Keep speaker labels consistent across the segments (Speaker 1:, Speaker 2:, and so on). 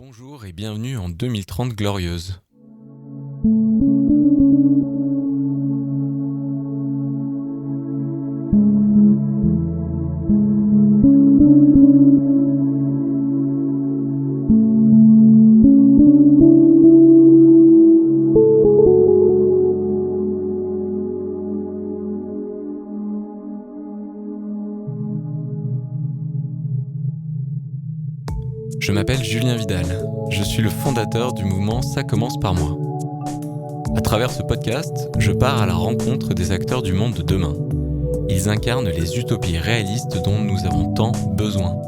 Speaker 1: Bonjour et bienvenue en 2030 glorieuse. Je m'appelle Julien Vidal, je suis le fondateur du mouvement Ça commence par moi. À travers ce podcast, je pars à la rencontre des acteurs du monde de demain. Ils incarnent les utopies réalistes dont nous avons tant besoin.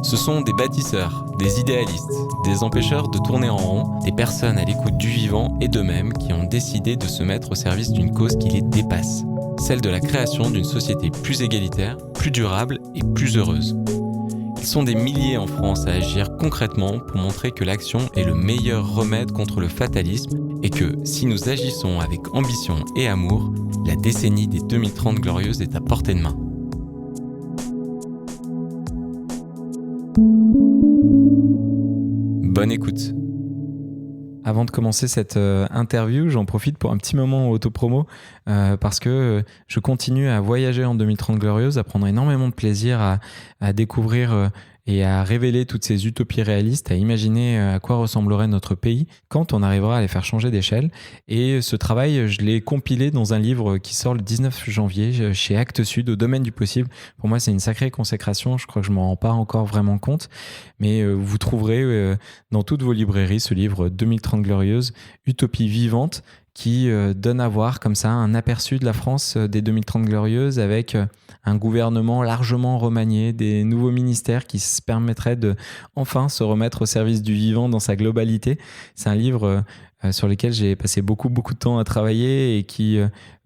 Speaker 1: Ce sont des bâtisseurs, des idéalistes, des empêcheurs de tourner en rond, des personnes à l'écoute du vivant et d'eux-mêmes qui ont décidé de se mettre au service d'une cause qui les dépasse, celle de la création d'une société plus égalitaire, plus durable et plus heureuse. Ils sont des milliers en France à agir concrètement pour montrer que l'action est le meilleur remède contre le fatalisme et que, si nous agissons avec ambition et amour, la décennie des 2030 glorieuses est à portée de main. Bonne écoute. Avant de commencer cette interview, j'en profite pour un petit moment auto-promo parce que je continue à voyager en 2030 glorieuse, à prendre énormément de plaisir à découvrir et à révéler toutes ces utopies réalistes, à imaginer à quoi ressemblerait notre pays quand on arrivera à les faire changer d'échelle. Et ce travail, je l'ai compilé dans un livre qui sort le 19 janvier chez Actes Sud, au domaine du possible. Pour moi, c'est une sacrée consécration. Je crois que je m'en rends pas encore vraiment compte. Mais vous trouverez dans toutes vos librairies ce livre 2030 glorieuse, Utopie vivante, qui donne à voir comme ça un aperçu de la France des 2030 glorieuses avec un gouvernement largement remanié, des nouveaux ministères qui se permettraient de enfin se remettre au service du vivant dans sa globalité. C'est un livre sur lequel j'ai passé beaucoup de temps à travailler et qui,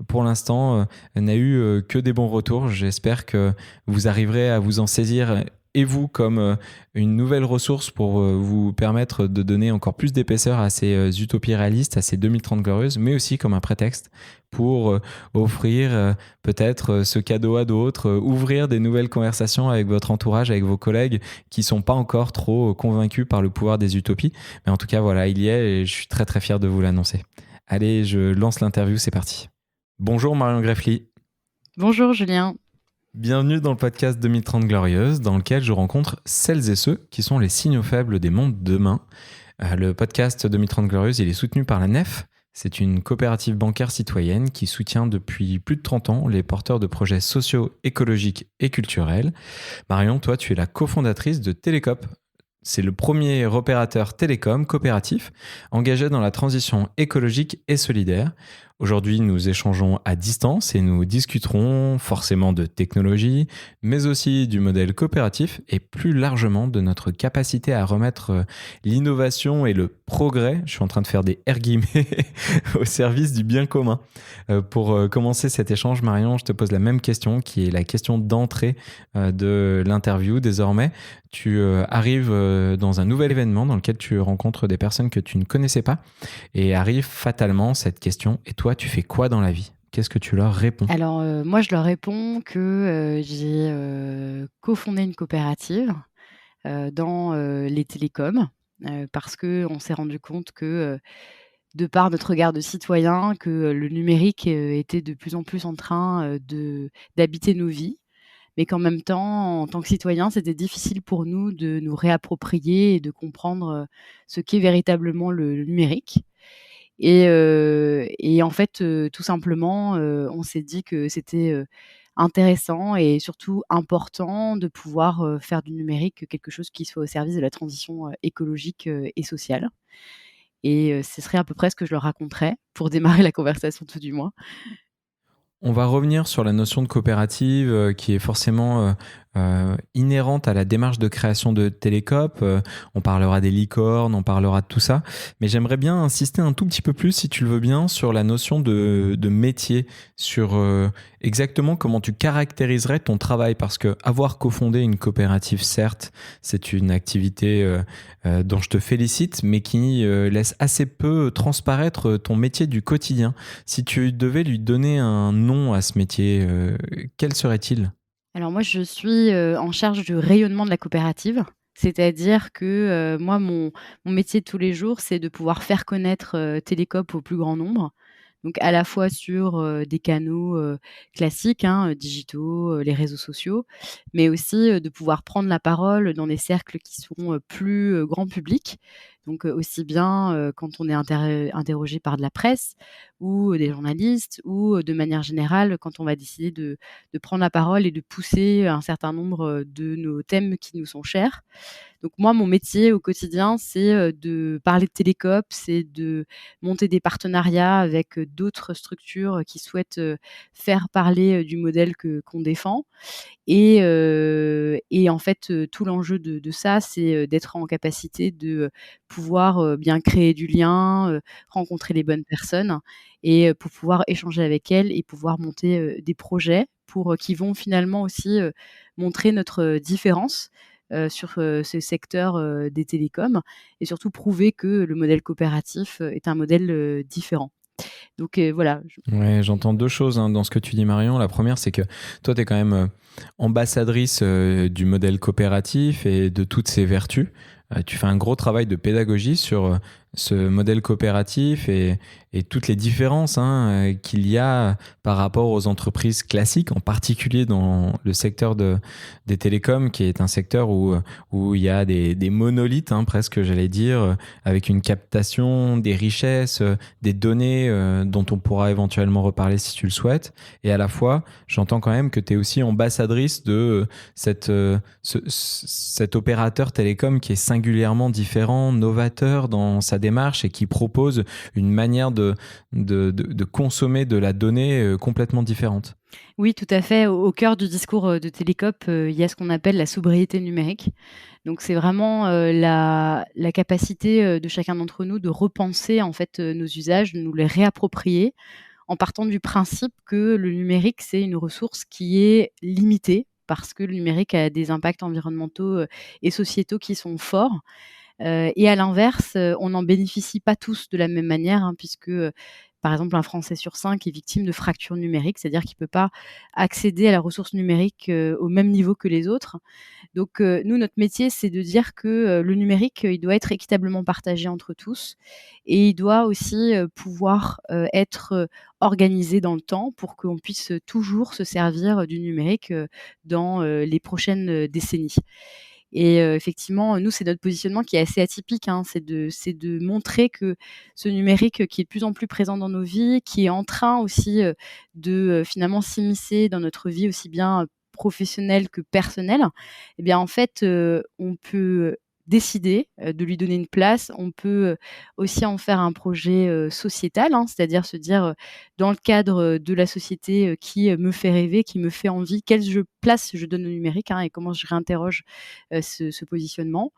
Speaker 1: pour l'instant, n'a eu que des bons retours. J'espère que vous arriverez à vous en saisir et vous comme une nouvelle ressource pour vous permettre de donner encore plus d'épaisseur à ces utopies réalistes, à ces 2030 glorieuses, mais aussi comme un prétexte pour offrir peut-être ce cadeau à d'autres, ouvrir des nouvelles conversations avec votre entourage, avec vos collègues qui ne sont pas encore trop convaincus par le pouvoir des utopies. Mais en tout cas, voilà, il y est et je suis très fier de vous l'annoncer. Allez, je lance l'interview, c'est parti. Bonjour Marion Greffly.
Speaker 2: Bonjour Julien.
Speaker 1: Bienvenue dans le podcast 2030 glorieuse, dans lequel je rencontre celles et ceux qui sont les signaux faibles des mondes de demain. Le podcast 2030 glorieuse, il est soutenu par la NEF. C'est une coopérative bancaire citoyenne qui soutient depuis plus de 30 ans les porteurs de projets sociaux, écologiques et culturels. Marion, toi, tu es la cofondatrice de Télécoop. C'est le premier opérateur télécom coopératif engagé dans la transition écologique et solidaire. Aujourd'hui, nous échangeons à distance et nous discuterons forcément de technologie, mais aussi du modèle coopératif et plus largement de notre capacité à remettre l'innovation et le progrès, je suis en train de faire des R-guillemets, au service du bien commun. Pour commencer cet échange, Marion, je te pose la même question qui est la question d'entrée de l'interview désormais. Tu arrives dans un nouvel événement dans lequel tu rencontres des personnes que tu ne connaissais pas et arrive fatalement cette question: et toi, tu fais quoi dans la vie ? Qu'est-ce que tu leur réponds ?
Speaker 2: Alors, moi, je leur réponds que j'ai cofondé une coopérative dans les télécoms parce qu'on s'est rendu compte que, de par notre regard de citoyen, que le numérique était de plus en plus en train d'habiter nos vies, mais qu'en même temps, en tant que citoyen, c'était difficile pour nous de nous réapproprier et de comprendre ce qu'est véritablement le numérique. Et en fait, tout simplement, on s'est dit que c'était intéressant et surtout important de pouvoir faire du numérique quelque chose qui soit au service de la transition écologique et sociale. Et ce serait à peu près ce que je leur raconterais pour démarrer la conversation, tout du moins.
Speaker 1: On va revenir sur la notion de coopérative qui est forcément inhérente à la démarche de création de Télécoop. On parlera des licornes, on parlera de tout ça. Mais j'aimerais bien insister un tout petit peu plus, si tu le veux bien, sur la notion de métier, sur exactement comment tu caractériserais ton travail. Parce que avoir cofondé une coopérative, certes, c'est une activité dont je te félicite, mais qui laisse assez peu transparaître ton métier du quotidien. Si tu devais lui donner un nom à ce métier, quel serait-il ?
Speaker 2: Alors moi, je suis en charge du rayonnement de la coopérative. C'est-à-dire que, moi mon métier de tous les jours, c'est de pouvoir faire connaître, Télécope au plus grand nombre. Donc à la fois sur, des canaux, classiques, hein, digitaux, les réseaux sociaux, mais aussi, de pouvoir prendre la parole dans des cercles qui sont, plus, grand public. Donc, aussi bien, quand on est interrogé par de la presse ou des journalistes ou, de manière générale, quand on va décider de prendre la parole et de pousser un certain nombre, de nos thèmes qui nous sont chers. Donc moi, mon métier au quotidien, c'est, de parler de Télécope, c'est de monter des partenariats avec, d'autres structures qui souhaitent, faire parler, du modèle qu'on défend et en fait, tout l'enjeu de ça, c'est, d'être en capacité de, pouvoir, bien créer du lien, rencontrer les bonnes personnes et pour pouvoir échanger avec elles et pouvoir monter, des projets pour, qui vont finalement aussi, montrer notre, différence, sur, ce secteur, des télécoms et surtout prouver que le modèle coopératif, est un modèle, différent. Donc voilà, je
Speaker 1: Ouais, j'entends 2 choses, hein, dans ce que tu dis, Marion. La première, c'est que toi, tu es quand même, ambassadrice, du modèle coopératif et de toutes ses vertus. Tu fais un gros travail de pédagogie sur, ce modèle coopératif et toutes les différences, hein, qu'il y a par rapport aux entreprises classiques, en particulier dans le secteur des télécoms, qui est un secteur où il y a des monolithes, hein, presque, j'allais dire, avec une captation des richesses, des données dont on pourra éventuellement reparler si tu le souhaites. Et à la fois, j'entends quand même que tu es aussi ambassadrice de cet opérateur télécom qui est singulièrement différent, novateur dans sa démarche et qui propose une manière de consommer de la donnée complètement différente.
Speaker 2: Oui, tout à fait. Au cœur du discours, de Télécope, il y a ce qu'on appelle la sobriété numérique. Donc c'est vraiment, la capacité, de chacun d'entre nous de repenser en fait, nos usages, de nous les réapproprier, en partant du principe que le numérique, c'est une ressource qui est limitée, parce que le numérique a des impacts environnementaux, et sociétaux qui sont forts. Et à l'inverse, on n'en bénéficie pas tous de la même manière, hein, puisque, par exemple, un Français sur 5 est victime de fracture numérique, c'est-à-dire qu'il ne peut pas accéder à la ressource numérique, au même niveau que les autres. Donc, nous, notre métier, c'est de dire que, le numérique, il doit être équitablement partagé entre tous et il doit aussi, pouvoir, être, organisé dans le temps pour qu'on puisse, toujours se servir, du numérique, dans, les prochaines, décennies. Et effectivement, nous, c'est notre positionnement qui est assez atypique, hein. C'est de montrer que ce numérique, qui est de plus en plus présent dans nos vies, qui est en train aussi, de, finalement s'immiscer dans notre vie aussi bien, professionnelle que personnelle et bien, en fait, on peut décider, de lui donner une place. On peut, aussi en faire un projet, sociétal, hein. C'est-à-dire se dire, dans le cadre, de la société, qui, me fait rêver, qui me fait envie, quelle place je donne au numérique, hein et comment je réinterroge, ce positionnement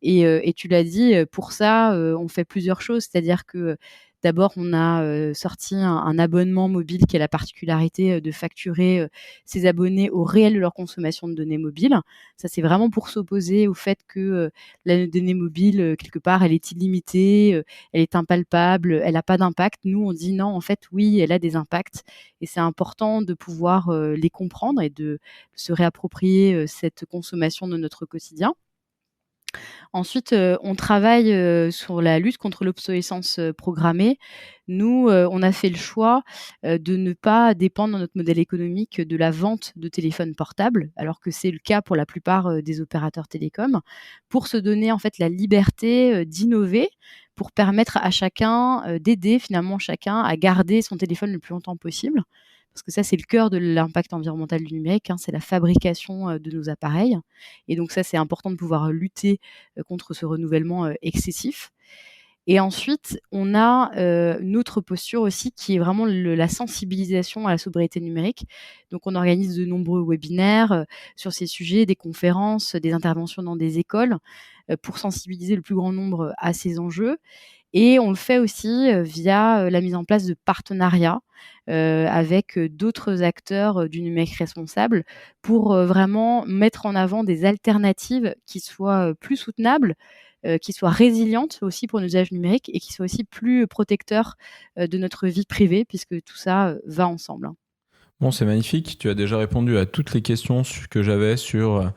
Speaker 2: et tu l'as dit, pour ça, on fait plusieurs choses. C'est-à-dire que, d'abord, on a, sorti un abonnement mobile qui a la particularité, de facturer, ses abonnés au réel de leur consommation de données mobiles. Ça, c'est vraiment pour s'opposer au fait que, la donnée mobile, quelque part, elle est illimitée, elle est impalpable, elle a pas d'impact. Nous, on dit: «Non, en fait, oui, elle a des impacts» et c'est important de pouvoir, les comprendre et de se réapproprier, cette consommation de notre quotidien. Ensuite, on travaille, sur la lutte contre l'obsolescence, programmée. Nous, on a fait le choix, de ne pas dépendre dans notre modèle économique de la vente de téléphones portables, alors que c'est le cas pour la plupart, des opérateurs télécoms, pour se donner en fait la liberté, d'innover, pour permettre à chacun, d'aider finalement chacun à garder son téléphone le plus longtemps possible. Parce que ça, c'est le cœur de l'impact environnemental du numérique, hein, c'est la fabrication, de nos appareils et donc ça, c'est important de pouvoir lutter, contre ce renouvellement, excessif et ensuite, on a, une autre posture aussi qui est vraiment la sensibilisation à la sobriété numérique. Donc on organise de nombreux webinaires, sur ces sujets, des conférences, des interventions dans des écoles, pour sensibiliser le plus grand nombre à ces enjeux et on le fait aussi, via, la mise en place de partenariats, avec, d'autres acteurs, du numérique responsable pour, vraiment mettre en avant des alternatives qui soient, plus soutenables, qui soient résilientes aussi pour nos usages numériques et qui soient aussi plus protecteurs, de notre vie privée puisque tout ça, va ensemble, hein.
Speaker 1: Bon, c'est magnifique. Tu as déjà répondu à toutes les questions que j'avais sur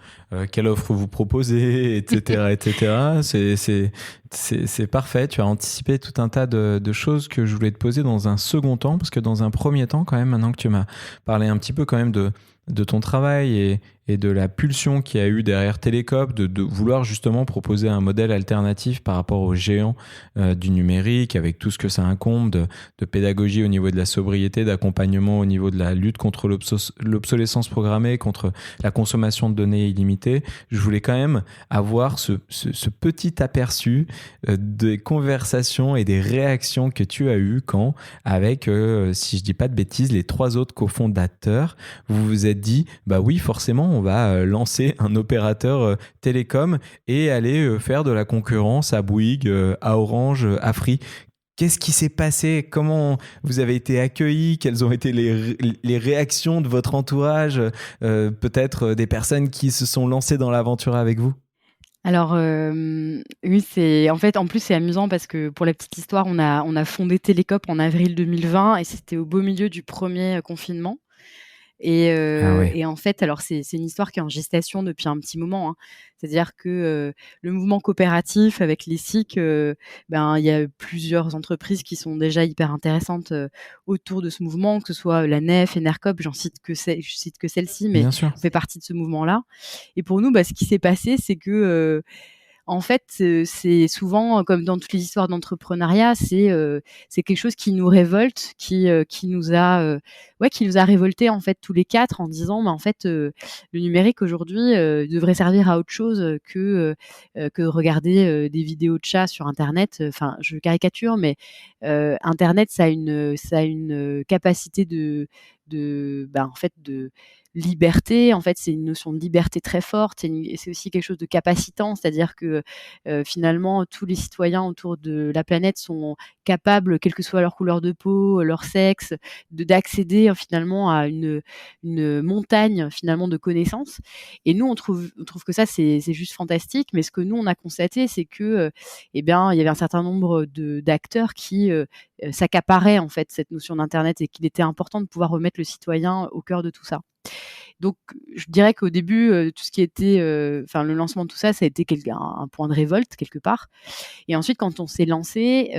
Speaker 1: quelle offre vous proposez, etc., etc. C'est parfait. Tu as anticipé tout un tas de choses que je voulais te poser dans un second temps, parce que dans un premier temps, quand même, maintenant que tu m'as parlé un petit peu quand même de ton travail et de la pulsion qu'il y a eu derrière Télécope, de vouloir justement proposer un modèle alternatif par rapport aux géants du numérique, avec tout ce que ça incombe, de pédagogie au niveau de la sobriété, d'accompagnement au niveau de la lutte contre l'obsolescence programmée, contre la consommation de données illimitées. Je voulais quand même avoir ce petit aperçu des conversations et des réactions que tu as eues quand, avec, si je dis pas de bêtises, les 3 autres cofondateurs, vous vous êtes dit, bah oui, forcément, on va lancer un opérateur télécom et aller faire de la concurrence à Bouygues, à Orange, à Free. Qu'est-ce qui s'est passé? Comment vous avez été accueillis? Quelles ont été les réactions de votre entourage? Peut-être des personnes qui se sont lancées dans l'aventure avec vous?
Speaker 2: Alors, oui, c'est en fait, en plus, c'est amusant parce que pour la petite histoire, on a fondé Télécope en avril 2020 et c'était au beau milieu du premier confinement.
Speaker 1: Ah ouais.
Speaker 2: Et en fait, alors c'est une histoire qui est en gestation depuis un petit moment, hein. C'est-à-dire que, le mouvement coopératif avec les SIC, ben, il y a plusieurs entreprises qui sont déjà hyper intéressantes, autour de ce mouvement, que ce soit la Nef, Enercop, je cite que celle-ci, mais
Speaker 1: Bien sûr.
Speaker 2: on fait partie de ce mouvement-là. Et pour nous, bah, ce qui s'est passé, c'est que, en fait, c'est souvent, comme dans toutes les histoires d'entrepreneuriat, c'est quelque chose qui nous révolte, qui nous a, ouais, qui nous a révoltés, en fait, tous les 4 en disant: «Mais en fait, le numérique aujourd'hui, devrait servir à autre chose, que de regarder, des vidéos de chats sur internet». Enfin, je caricature, mais internet, ça a une capacité bah, en fait, de liberté. En fait, c'est une notion de liberté très forte. C'est aussi quelque chose de capacitant, c'est-à-dire que, finalement, tous les citoyens autour de la planète sont capables, quelle que soit leur couleur de peau, leur sexe, d'accéder, finalement à une montagne, finalement, de connaissances. Et nous, on trouve que ça, c'est juste fantastique. Mais ce que nous, on a constaté, c'est que, eh bien, il y avait un certain nombre d'acteurs qui, s'accaparaient, en fait, cette notion d'internet et qu'il était important de pouvoir remettre le citoyen au cœur de tout ça. Donc je dirais qu'au début, tout ce qui était, enfin le lancement de tout ça, ça a été un point de révolte quelque part. Et ensuite quand on s'est lancé,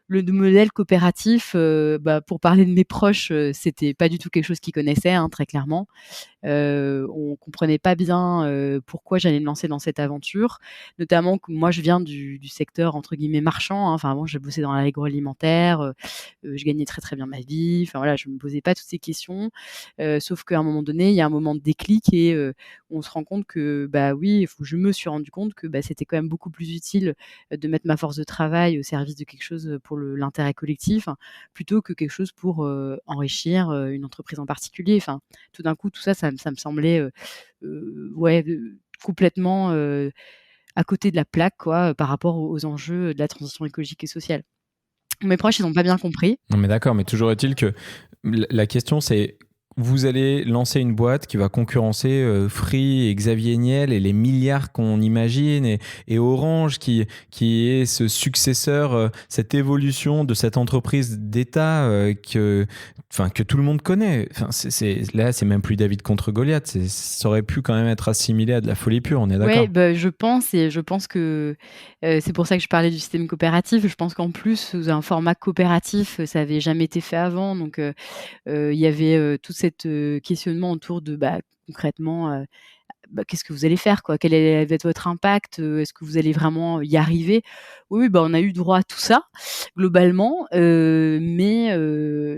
Speaker 2: le modèle coopératif, bah, pour parler de mes proches, c'était pas du tout quelque chose qu'ils connaissaient, hein, très clairement. On comprenait pas bien, pourquoi j'allais me lancer dans cette aventure. Notamment que moi je viens du secteur entre guillemets «marchand», hein. Enfin avant je bossais dans l'agroalimentaire, je gagnais très, très bien ma vie. Enfin voilà, je me posais pas toutes ces questions. Sauf qu'à un moment donné, il y a un moment de déclic et on se rend compte que, bah, oui, je me suis rendu compte que, bah, c'était quand même beaucoup plus utile, de mettre ma force de travail au service de quelque chose, pour l'intérêt collectif, hein, plutôt que quelque chose pour, enrichir, une entreprise en particulier. Enfin, tout d'un coup, tout ça, ça me semblait, ouais, complètement, à côté de la plaque quoi, par rapport aux enjeux de la transition écologique et sociale. Mes proches, ils ont pas bien compris.
Speaker 1: Non, mais d'accord, mais toujours est-il que la question, c'est vous allez lancer une boîte qui va concurrencer Free et Xavier Niel et les milliards qu'on imagine et Orange qui est ce successeur, cette évolution de cette entreprise d'État que tout le monde connaît. Enfin, là, c'est même plus David contre Goliath. Ça aurait pu quand même être assimilé à de la folie pure, on est
Speaker 2: Ouais,
Speaker 1: d'accord?
Speaker 2: bah, je pense que, c'est pour ça que je parlais du système coopératif. Je pense qu'en plus, sous un format coopératif, ça avait jamais été fait avant donc il y avait, tout cet, questionnement autour de, bah, concrètement, bah, qu'est-ce que vous allez faire, quoi? Quel va être votre impact? Est-ce que vous allez vraiment y arriver? Oui, oui, bah, on a eu droit à tout ça, globalement, mais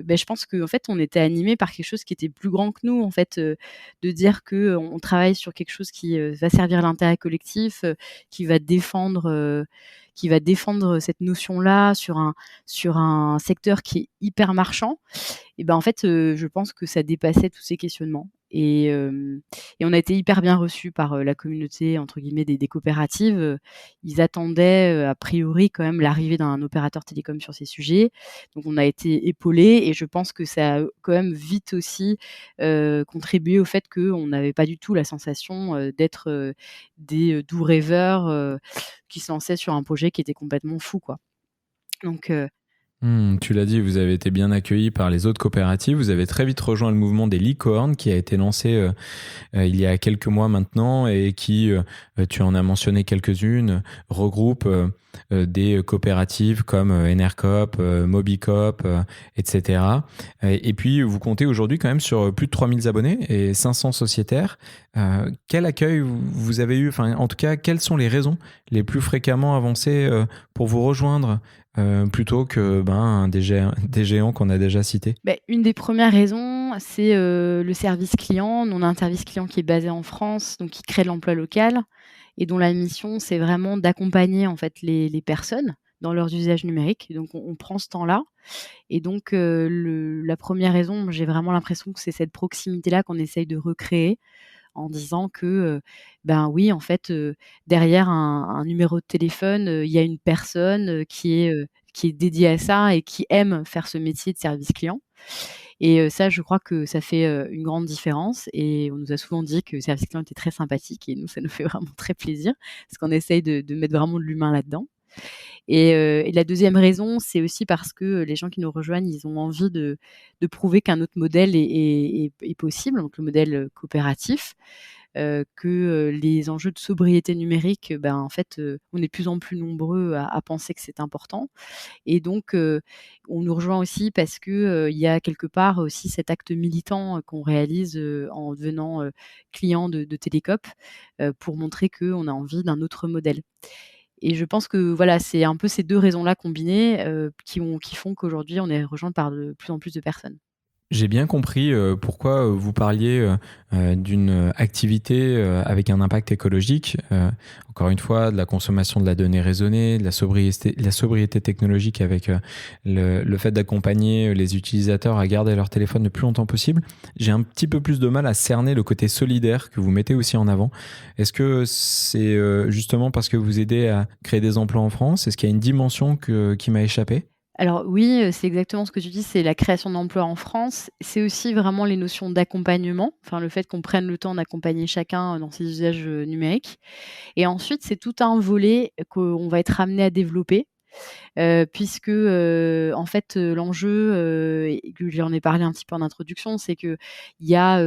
Speaker 2: bah, je pense qu'en fait, on était animés par quelque chose qui était plus grand que nous, en fait, de dire qu'on travaille sur quelque chose qui, va servir l'intérêt collectif, qui va défendre cette notion-là sur un secteur qui est hyper marchand. Et ben, en fait, je pense que ça dépassait tous ces questionnements et on a été hyper bien reçus par, la communauté entre guillemets «des coopératives», ils attendaient, a priori quand même l'arrivée d'un opérateur télécom sur ces sujets. Donc on a été épaulés et je pense que ça a, quand même vite aussi, contribué au fait qu'on n'avait pas du tout la sensation, d'être, des, doux rêveurs, qui se lançaient sur un projet qui était complètement fou, quoi. Donc
Speaker 1: Tu l'as dit, vous avez été bien accueillis par les autres coopératives. Vous avez très vite rejoint le mouvement des licornes qui a été lancé il y a quelques mois maintenant et qui, tu en as mentionné quelques-unes, regroupe des coopératives comme Enercoop, Mobicop, etc. Et puis, vous comptez aujourd'hui quand même sur plus de 3000 abonnés et 500 sociétaires. Quel accueil vous avez eu, enfin, en tout cas, quelles sont les raisons les plus fréquemment avancées pour vous rejoindre plutôt que des géants qu'on a déjà cités?
Speaker 2: Une des premières raisons, c'est, le service client. Nous, on a un service client qui est basé en France, donc qui crée de l'emploi local et dont la mission, c'est vraiment d'accompagner, en fait, les personnes dans leurs usages numériques. Donc on prend ce temps-là et donc la première raison, j'ai vraiment l'impression que c'est cette proximité-là qu'on essaye de recréer en disant que, oui, en fait, derrière un numéro de téléphone, il y a une personne, qui est dédiée à ça et qui aime faire ce métier de service client et ça, je crois que ça fait, une grande différence et on nous a souvent dit que le service client était très sympathique et nous, ça nous fait vraiment très plaisir parce qu'on essaye de mettre vraiment de l'humain là-dedans et la deuxième raison, c'est aussi parce que les gens qui nous rejoignent, ils ont envie de prouver qu'un autre modèle est possible, donc le modèle, coopératif, que, les enjeux de sobriété numérique, en fait, on est de plus en plus nombreux à penser que c'est important et donc on nous rejoint aussi parce que, il y a quelque part aussi cet acte militant, qu'on réalise, en devenant, client de Télécoop, pour montrer qu'on a envie d'un autre modèle. Et je pense que voilà, c'est un peu ces 2 raisons-là combinées, qui font qu'aujourd'hui on est rejoint par de plus en plus de personnes.
Speaker 1: J'ai bien compris pourquoi vous parliez d'une activité avec un impact écologique. Encore une fois, de la consommation de la donnée raisonnée, de la sobriété technologique avec le fait d'accompagner les utilisateurs à garder leur téléphone le plus longtemps possible. J'ai un petit peu plus de mal à cerner le côté solidaire que vous mettez aussi en avant. Est-ce que c'est justement parce que vous aidez à créer des emplois en France? Est-ce qu'il y a une dimension qui m'a échappé?
Speaker 2: Alors oui, c'est exactement ce que tu dis, c'est la création d'emplois en France. C'est aussi vraiment les notions d'accompagnement, enfin le fait qu'on prenne le temps d'accompagner chacun, dans ses usages, numériques et ensuite c'est tout un volet qu'on va être amené à développer. Puisque, en fait, l'enjeu, et que j'en ai parlé un petit peu en introduction, c'est qu'il y a,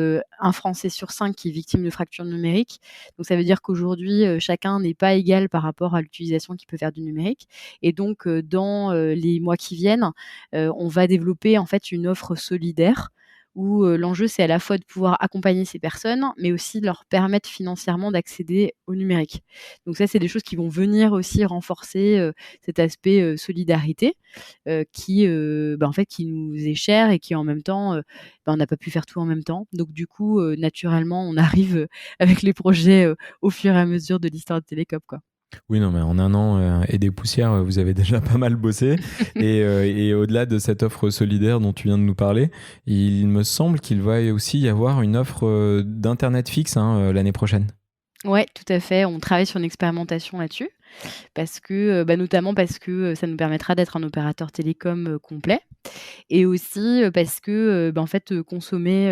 Speaker 2: 1 Français sur 5 qui est victime de fracture numérique. Donc ça veut dire qu'aujourd'hui, chacun n'est pas égal par rapport à l'utilisation qu'il peut faire du numérique et donc dans, les mois qui viennent, on va développer en fait une offre solidaire où, l'enjeu c'est à la fois de pouvoir accompagner ces personnes, mais aussi de leur permettre financièrement d'accéder au numérique. Donc ça, c'est des choses qui vont venir aussi renforcer, cet aspect, solidarité, qui, en fait, qui nous est cher et qui en même temps, on n'a pas pu faire tout en même temps. Donc du coup, naturellement, on arrive, avec les projets, au fur et à mesure de l'histoire de Télécoop, quoi.
Speaker 1: Oui, non, mais en un an et des poussières, vous avez déjà pas mal bossé. Et au-delà de cette offre solidaire dont tu viens de nous parler, il me semble qu'il va aussi y avoir une offre d'Internet fixe l'année prochaine.
Speaker 2: Ouais, tout à fait, on travaille sur une expérimentation là-dessus. Parce que, notamment parce que, ça nous permettra d'être un opérateur télécom, complet et aussi, parce que, en fait, consommer,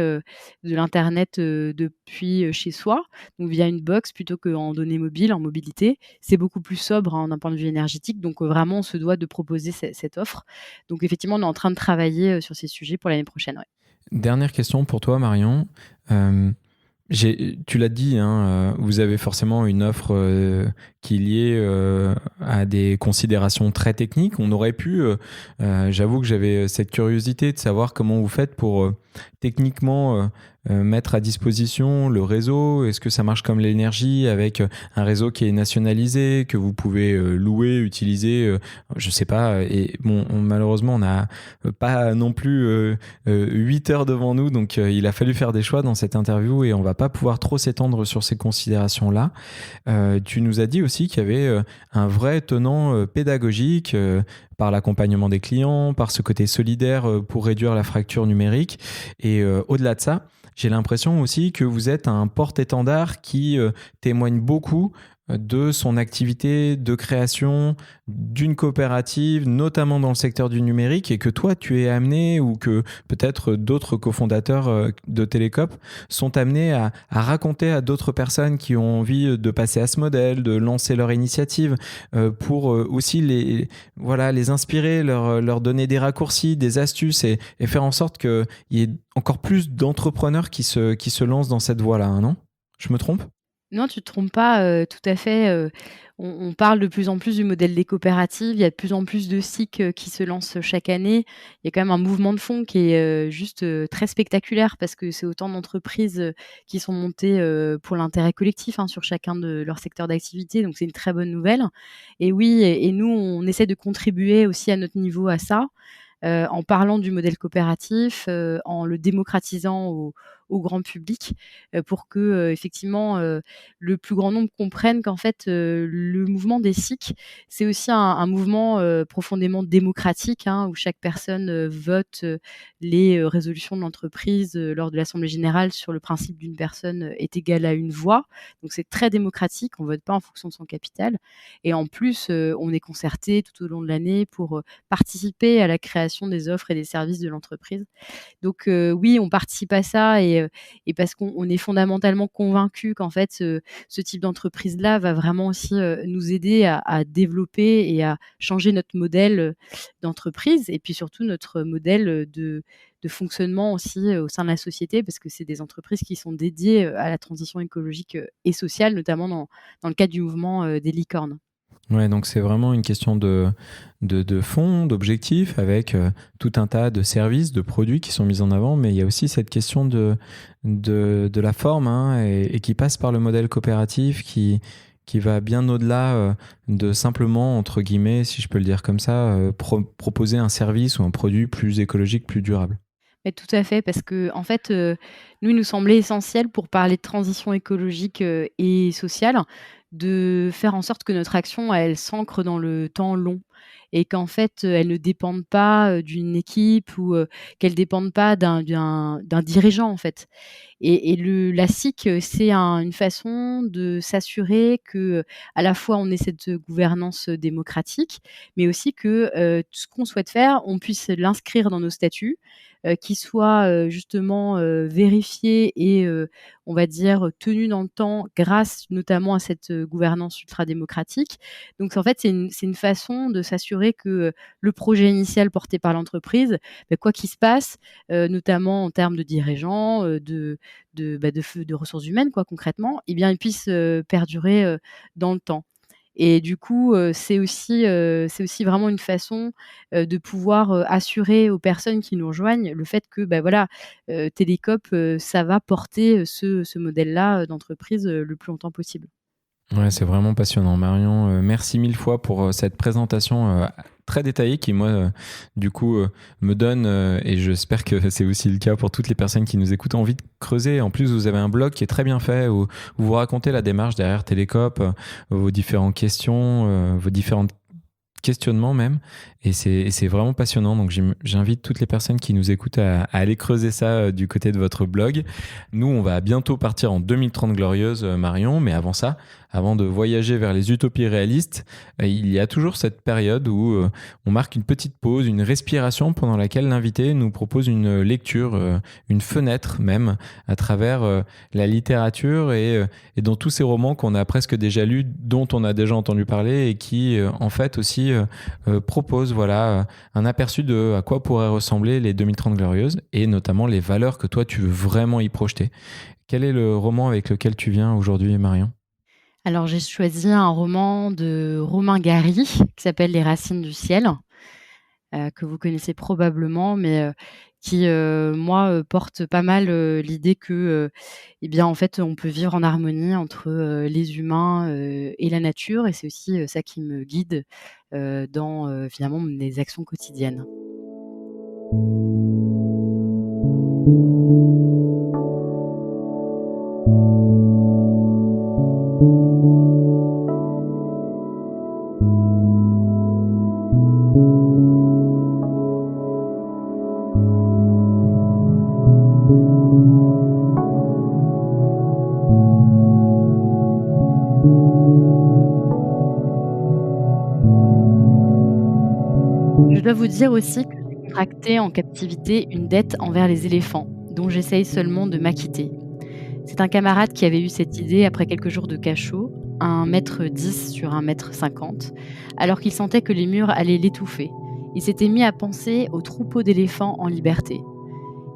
Speaker 2: de l'internet, depuis, chez soi, donc via une box plutôt qu'en données mobiles, en mobilité, c'est beaucoup plus sobre, hein, d'un point de vue énergétique donc vraiment on se doit de proposer cette offre. Donc effectivement, on est en train de travailler, sur ces sujets pour l'année prochaine, ouais.
Speaker 1: Dernière question pour toi, Marion. Euh, Tu l'as dit, vous avez forcément une offre qui est liée à des considérations très techniques. On aurait pu, j'avoue que j'avais cette curiosité de savoir comment vous faites pour techniquement mettre à disposition le réseau. Est-ce que ça marche comme l'énergie avec un réseau qui est nationalisé, que vous pouvez louer, utiliser, je sais pas. Et bon, malheureusement, on n'a pas non plus 8 heures devant nous, donc il a fallu faire des choix dans cette interview et on va pas pouvoir trop s'étendre sur ces considérations-là. Tu nous as dit aussi qu'il y avait un vrai tenant pédagogique par l'accompagnement des clients, par ce côté solidaire pour réduire la fracture numérique. Et au-delà de ça, j'ai l'impression aussi que vous êtes un porte-étendard qui témoigne beaucoup de son activité de création d'une coopérative, notamment dans le secteur du numérique, et que toi, tu es amené, ou que peut-être d'autres cofondateurs de Télécope sont amenés à raconter à d'autres personnes qui ont envie de passer à ce modèle, de lancer leur initiative, pour aussi les inspirer, leur donner des raccourcis, des astuces, et faire en sorte qu'il y ait encore plus d'entrepreneurs qui se lancent dans cette voie-là, hein, non? Je me trompe?
Speaker 2: Non, tu te trompes pas, tout à fait, on parle de plus en plus du modèle des coopératives. Il y a de plus en plus de SIC, qui se lancent chaque année. Il y a quand même un mouvement de fond qui est, juste, très spectaculaire parce que c'est autant d'entreprises, qui sont montées, pour l'intérêt collectif, hein, sur chacun de leurs secteurs d'activité, donc c'est une très bonne nouvelle. Et oui, et nous, on essaie de contribuer aussi à notre niveau à ça, en parlant du modèle coopératif, en le démocratisant au grand public, pour que, effectivement, le plus grand nombre comprenne qu'en fait, le mouvement des SIC, c'est aussi un mouvement, profondément démocratique, hein, où chaque personne, vote, les, résolutions de l'entreprise, lors de l'assemblée générale sur le principe d'une personne, est égale à une voix. Donc c'est très démocratique, on vote pas en fonction de son capital, et en plus, on est concertés tout au long de l'année pour, participer à la création des offres et des services de l'entreprise. Donc oui, on participe à ça, et parce qu'on est fondamentalement convaincus qu'en fait, ce type d'entreprise-là va vraiment aussi, nous aider à développer et à changer notre modèle, d'entreprise, et puis surtout notre modèle, de fonctionnement aussi, au sein de la société, parce que c'est des entreprises qui sont dédiées, à la transition écologique, et sociale, notamment dans le cadre du mouvement, des licornes.
Speaker 1: Ouais, donc c'est vraiment une question de fond, d'objectif, avec tout un tas de services, de produits qui sont mis en avant, mais il y a aussi cette question de la forme, hein, et qui passe par le modèle coopératif, qui va bien au-delà de simplement, entre guillemets, si je peux le dire comme ça, proposer un service ou un produit plus écologique, plus durable.
Speaker 2: Mais tout à fait, parce qu'en fait, nous, il nous semblait essentiel pour parler de transition écologique, et sociale, de faire en sorte que notre action, elle s'ancre dans le temps long, et qu'en fait, elle ne dépende pas, d'une équipe, ou qu'elle ne dépende pas d'un dirigeant, en fait. Et la SIC, c'est une façon de s'assurer que, à la fois on ait cette gouvernance, démocratique, mais aussi que, tout ce qu'on souhaite faire, on puisse l'inscrire dans nos statuts, qu'il soit, justement, vérifié et on va dire, tenu dans le temps grâce notamment à cette, gouvernance ultra-démocratique. Donc en fait, c'est une façon de s'assurer que, le projet initial porté par l'entreprise, quoi qu'il se passe, notamment en termes de dirigeants, de ressources humaines, quoi, concrètement, eh bien, ils puissent, perdurer, dans le temps. Et du coup, c'est aussi vraiment une façon, de pouvoir, assurer aux personnes qui nous rejoignent le fait que, voilà, Télécope, ça va porter, ce modèle-là, d'entreprise, le plus longtemps possible.
Speaker 1: Ouais, c'est vraiment passionnant, Marion. Merci mille fois pour cette présentation très détaillée qui, moi, du coup, me donne, et j'espère que c'est aussi le cas pour toutes les personnes qui nous écoutent, envie de creuser. En plus, vous avez un blog qui est très bien fait où vous racontez la démarche derrière Télécope, vos différentes questions, vos différentes questionnement même, et c'est vraiment passionnant. Donc j'invite toutes les personnes qui nous écoutent à aller creuser ça du côté de votre blog. Nous, on va bientôt partir en 2030 glorieuse, Marion, mais avant ça, avant de voyager vers les utopies réalistes, il y a toujours cette période où on marque une petite pause, une respiration, pendant laquelle l'invité nous propose une lecture, une fenêtre même, à travers la littérature, et dans tous ces romans qu'on a presque déjà lus, dont on a déjà entendu parler, et qui en fait aussi proposent, voilà, un aperçu de à quoi pourraient ressembler les 2030 glorieuses, et notamment les valeurs que toi tu veux vraiment y projeter. Quel est le roman avec lequel tu viens aujourd'hui, Marion?
Speaker 2: Alors j'ai choisi un roman de Romain Gary qui s'appelle Les racines du ciel, que vous connaissez probablement, mais qui, moi, porte pas mal, l'idée que, eh bien, en fait, on peut vivre en harmonie entre, les humains, et la nature, et c'est aussi, ça qui me guide, dans, finalement mes actions quotidiennes. Je dois vous dire aussi que j'ai contracté en captivité une dette envers les éléphants, dont j'essaye seulement de m'acquitter. C'est un camarade qui avait eu cette idée après quelques jours de cachot, 1,10 m sur 1,50 m, alors qu'il sentait que les murs allaient l'étouffer. Il s'était mis à penser aux troupeaux d'éléphants en liberté.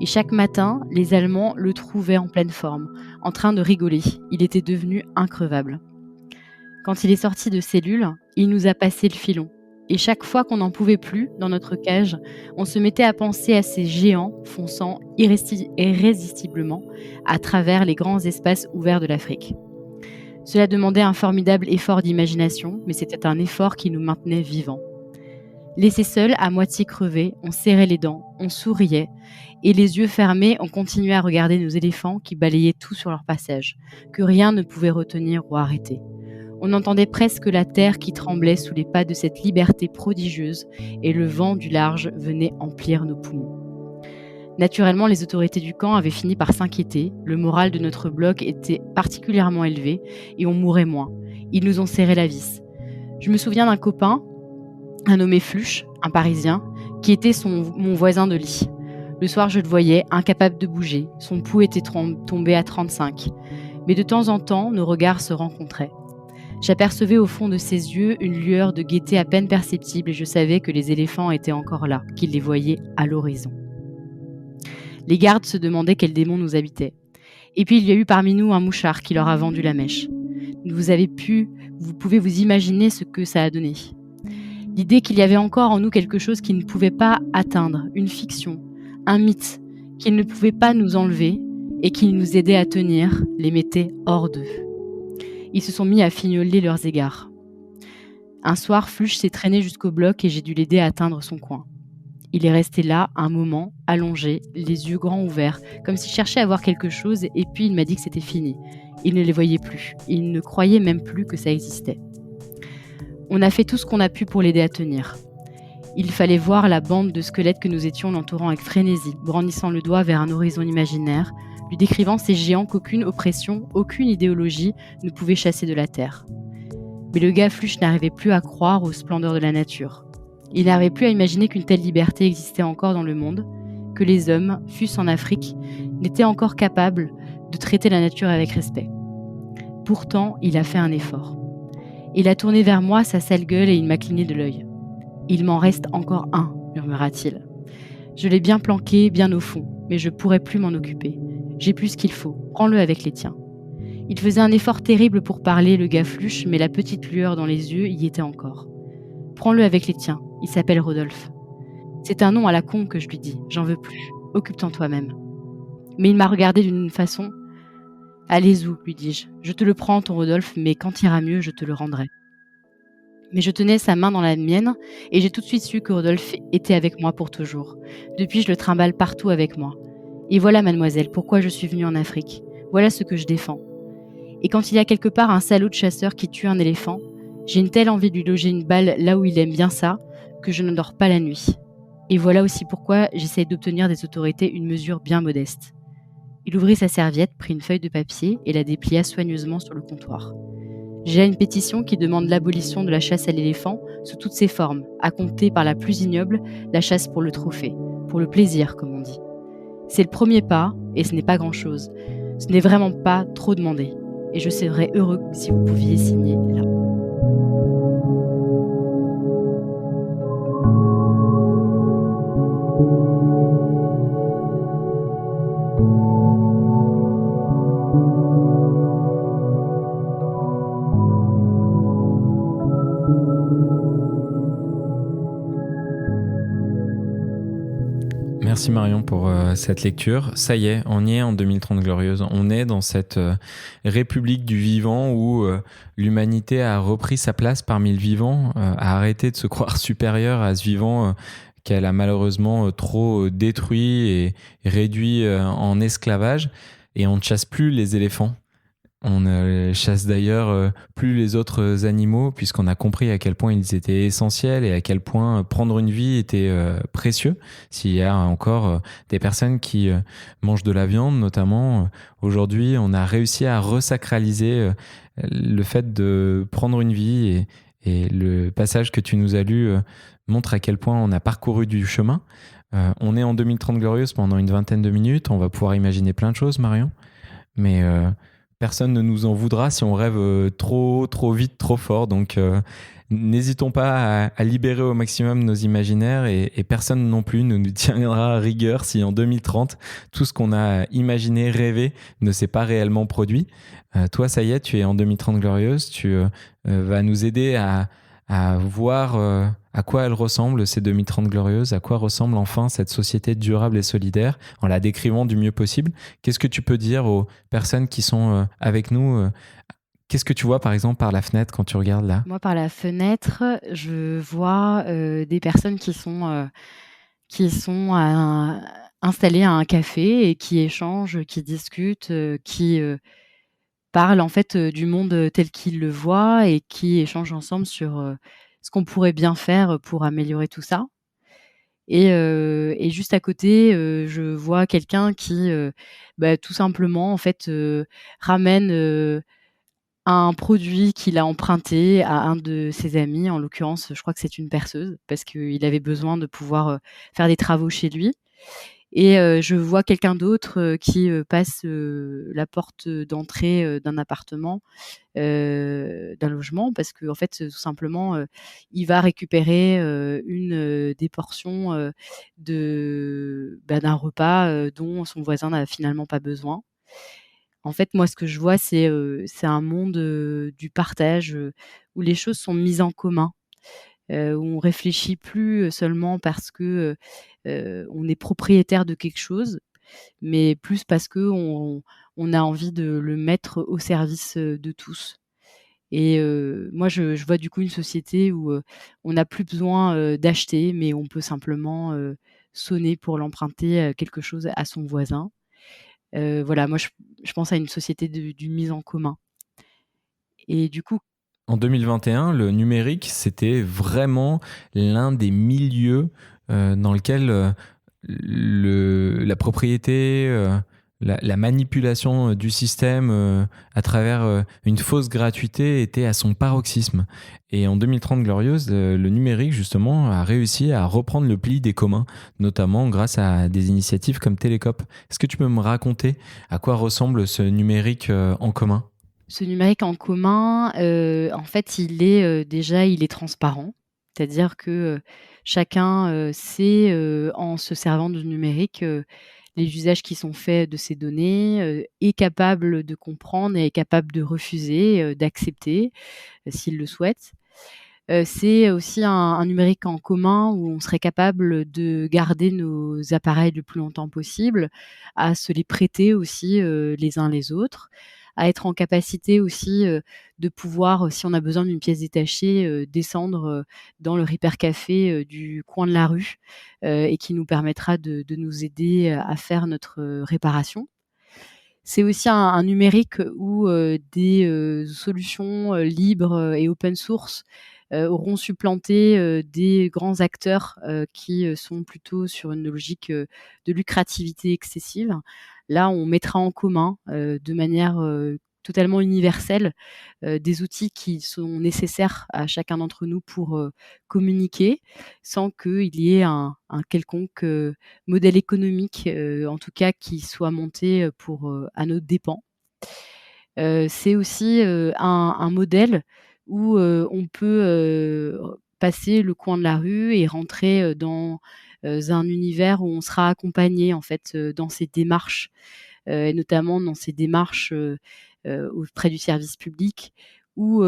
Speaker 2: Et chaque matin, les Allemands le trouvaient en pleine forme, en train de rigoler. Il était devenu increvable. Quand il est sorti de cellule, il nous a passé le filon. Et chaque fois qu'on n'en pouvait plus dans notre cage, on se mettait à penser à ces géants fonçant irrésistiblement à travers les grands espaces ouverts de l'Afrique. Cela demandait un formidable effort d'imagination, mais c'était un effort qui nous maintenait vivants. Laissés seuls, à moitié crevés, on serrait les dents, on souriait, et les yeux fermés, on continuait à regarder nos éléphants qui balayaient tout sur leur passage, que rien ne pouvait retenir ou arrêter. On entendait presque la terre qui tremblait sous les pas de cette liberté prodigieuse, et le vent du large venait emplir nos poumons. Naturellement, les autorités du camp avaient fini par s'inquiéter, le moral de notre bloc était particulièrement élevé, et on mourait moins. Ils nous ont serré la vis. Je me souviens d'un copain, un nommé Fluche, un Parisien, qui était mon voisin de lit. Le soir, je le voyais, incapable de bouger. Son pouls était tombé à 35. Mais de temps en temps, nos regards se rencontraient. J'apercevais au fond de ses yeux une lueur de gaieté à peine perceptible et je savais que les éléphants étaient encore là, qu'ils les voyaient à l'horizon. Les gardes se demandaient quel démon nous habitait. Et puis il y a eu parmi nous un mouchard qui leur a vendu la mèche. Vous pouvez vous imaginer ce que ça a donné. L'idée qu'il y avait encore en nous quelque chose qui ne pouvait pas atteindre, une fiction, un mythe, qu'ils ne pouvaient pas nous enlever et qui nous aidait à tenir, les mettait hors d'eux. Ils se sont mis à fignoler leurs égards. Un soir, Fluche s'est traîné jusqu'au bloc et j'ai dû l'aider à atteindre son coin. Il est resté là un moment, allongé, les yeux grands ouverts, comme s'il cherchait à voir quelque chose et puis il m'a dit que c'était fini. Il ne les voyait plus. Il ne croyait même plus que ça existait. On a fait tout ce qu'on a pu pour l'aider à tenir. Il fallait voir la bande de squelettes que nous étions l'entourant avec frénésie, brandissant le doigt vers un horizon imaginaire, lui décrivant ces géants qu'aucune oppression, aucune idéologie ne pouvait chasser de la terre. Mais le gars Fluche n'arrivait plus à croire aux splendeurs de la nature. Il n'arrivait plus à imaginer qu'une telle liberté existait encore dans le monde, que les hommes, fût-ce en Afrique, n'étaient encore capables de traiter la nature avec respect. Pourtant, il a fait un effort. Il a tourné vers moi sa sale gueule et il m'a cligné de l'œil. « Il m'en reste encore un », murmura-t-il. Je l'ai bien planqué, bien au fond, mais je pourrais plus m'en occuper. J'ai plus ce qu'il faut, prends-le avec les tiens. Il faisait un effort terrible pour parler, le gars Fluche, mais la petite lueur dans les yeux y était encore. Prends-le avec les tiens, il s'appelle Rodolphe. C'est un nom à la con que je lui dis, j'en veux plus, occupe-t'en toi-même. Mais il m'a regardé d'une façon. Allez-y, lui dis-je, je te le prends ton Rodolphe, mais quand ira mieux, je te le rendrai. Mais je tenais sa main dans la mienne et j'ai tout de suite su que Rodolphe était avec moi pour toujours. Depuis, je le trimballe partout avec moi. Et voilà, mademoiselle, pourquoi je suis venue en Afrique. Voilà ce que je défends. Et quand il y a quelque part un salaud de chasseur qui tue un éléphant, j'ai une telle envie de lui loger une balle là où il aime bien ça, que je ne dors pas la nuit. Et voilà aussi pourquoi j'essaye d'obtenir des autorités une mesure bien modeste. Il ouvrit sa serviette, prit une feuille de papier et la déplia soigneusement sur le comptoir. J'ai là une pétition qui demande l'abolition de la chasse à l'éléphant sous toutes ses formes, à compter par la plus ignoble, la chasse pour le trophée, pour le plaisir, comme on dit. C'est le premier pas, et ce n'est pas grand-chose. Ce n'est vraiment pas trop demandé. Et je serais heureux si vous pouviez signer là.
Speaker 1: Merci Marion pour cette lecture. Ça y est, on y est en 2030 glorieuse. On est dans cette république du vivant où l'humanité a repris sa place parmi le vivant, a arrêté de se croire supérieure à ce vivant qu'elle a malheureusement trop détruit et réduit en esclavage. Et on ne chasse plus les éléphants. On ne chasse d'ailleurs plus les autres animaux puisqu'on a compris à quel point ils étaient essentiels et à quel point prendre une vie était précieux. S'il y a encore des personnes qui mangent de la viande notamment, aujourd'hui on a réussi à resacraliser le fait de prendre une vie Et le passage que tu nous as lu montre à quel point on a parcouru du chemin. On est en 2030 glorieuse pendant une vingtaine de minutes. On va pouvoir imaginer plein de choses, Marion. Mais personne ne nous en voudra si on rêve trop, trop vite, trop fort. Donc, n'hésitons pas à libérer au maximum nos imaginaires et personne non plus ne nous tiendra à rigueur si en 2030, tout ce qu'on a imaginé, rêvé, ne s'est pas réellement produit. Toi, ça y est, tu es en 2030 glorieuse. Tu vas nous aider à voir à quoi elle ressemble, ces 2030 glorieuses, à quoi ressemble enfin cette société durable et solidaire, en la décrivant du mieux possible. Qu'est-ce que tu peux dire aux personnes qui sont avec nous Qu'est-ce que tu vois, par exemple, par la fenêtre quand tu regardes là?
Speaker 2: Moi, par la fenêtre, je vois, des personnes qui sont installées à un café et qui échangent, qui discutent, qui, parlent en fait, du monde, tel qu'ils le voient et qui échangent ensemble sur, ce qu'on pourrait bien faire, pour améliorer tout ça. Et juste à côté, je vois quelqu'un qui, tout simplement en fait, ramène, un produit qu'il a emprunté à un de ses amis. En l'occurrence, je crois que c'est une perceuse parce qu'il avait besoin de pouvoir, faire des travaux chez lui. Et je vois quelqu'un d'autre, qui, passe, la porte d'entrée, d'un appartement, d'un logement parce qu'en fait, tout simplement, il va récupérer, des portions, d'un repas, dont son voisin n'a finalement pas besoin. En fait, moi, ce que je vois, c'est un monde, du partage, où les choses sont mises en commun, où on réfléchit plus seulement parce que, on est propriétaire de quelque chose, mais plus parce qu'on a envie de le mettre au service, de tous. Et moi, je vois du coup une société où, on n'a plus besoin, d'acheter, mais on peut simplement, sonner pour l'emprunter, quelque chose à son voisin. Voilà, moi je pense à une société d'une mise en commun et du coup
Speaker 1: En 2021, le numérique, c'était vraiment l'un des milieux dans lequel la propriété, la manipulation du système à travers une fausse gratuité était à son paroxysme. Et en 2030 glorieuse, le numérique, justement, a réussi à reprendre le pli des communs, notamment grâce à des initiatives comme Télécop. Est-ce que tu peux me raconter à quoi ressemble ce numérique en commun?
Speaker 2: ce numérique en commun, en fait, il est transparent. C'est-à-dire que, chacun, sait, en se servant du numérique, les usages qui sont faits de ces données, est capable de comprendre et est capable de refuser, d'accepter, s'il le souhaite. C'est aussi un numérique en commun où on serait capable de garder nos appareils le plus longtemps possible, à se les prêter aussi, les uns les autres, à être en capacité aussi, de pouvoir, si on a besoin d'une pièce détachée, descendre, dans le Repair Café, du coin de la rue, et qui nous permettra de nous aider à faire notre, réparation. C'est aussi un numérique où, des, solutions, libres, et open source, auront supplanté, des grands acteurs, qui, sont plutôt sur une logique, de lucrativité excessive. Là, on mettra en commun, de manière, totalement universelle, des outils qui sont nécessaires à chacun d'entre nous pour, communiquer, sans qu'il y ait un quelconque, modèle économique, en tout cas qui soit monté, à nos dépens. C'est aussi, un modèle où, on peut, passer le coin de la rue et rentrer, dans, un univers où on sera accompagné en fait, dans ces démarches, et notamment dans ces démarches, auprès du service public où,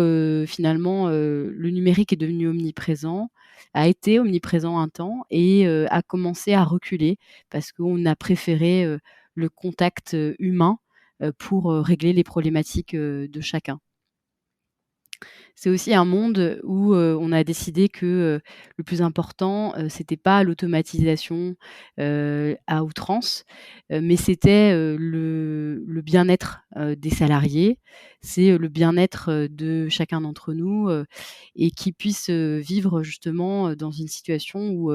Speaker 2: finalement, le numérique est devenu omniprésent, a été omniprésent un temps et a commencé à reculer parce qu'on a préféré, le contact, humain, pour, régler les problématiques, de chacun. C'est aussi un monde où, on a décidé que, le plus important, c'était pas l'automatisation, à outrance, mais c'était, le bien-être, des salariés. C'est, le bien-être, de chacun d'entre nous, et qu'ils puissent, vivre justement, dans une situation où,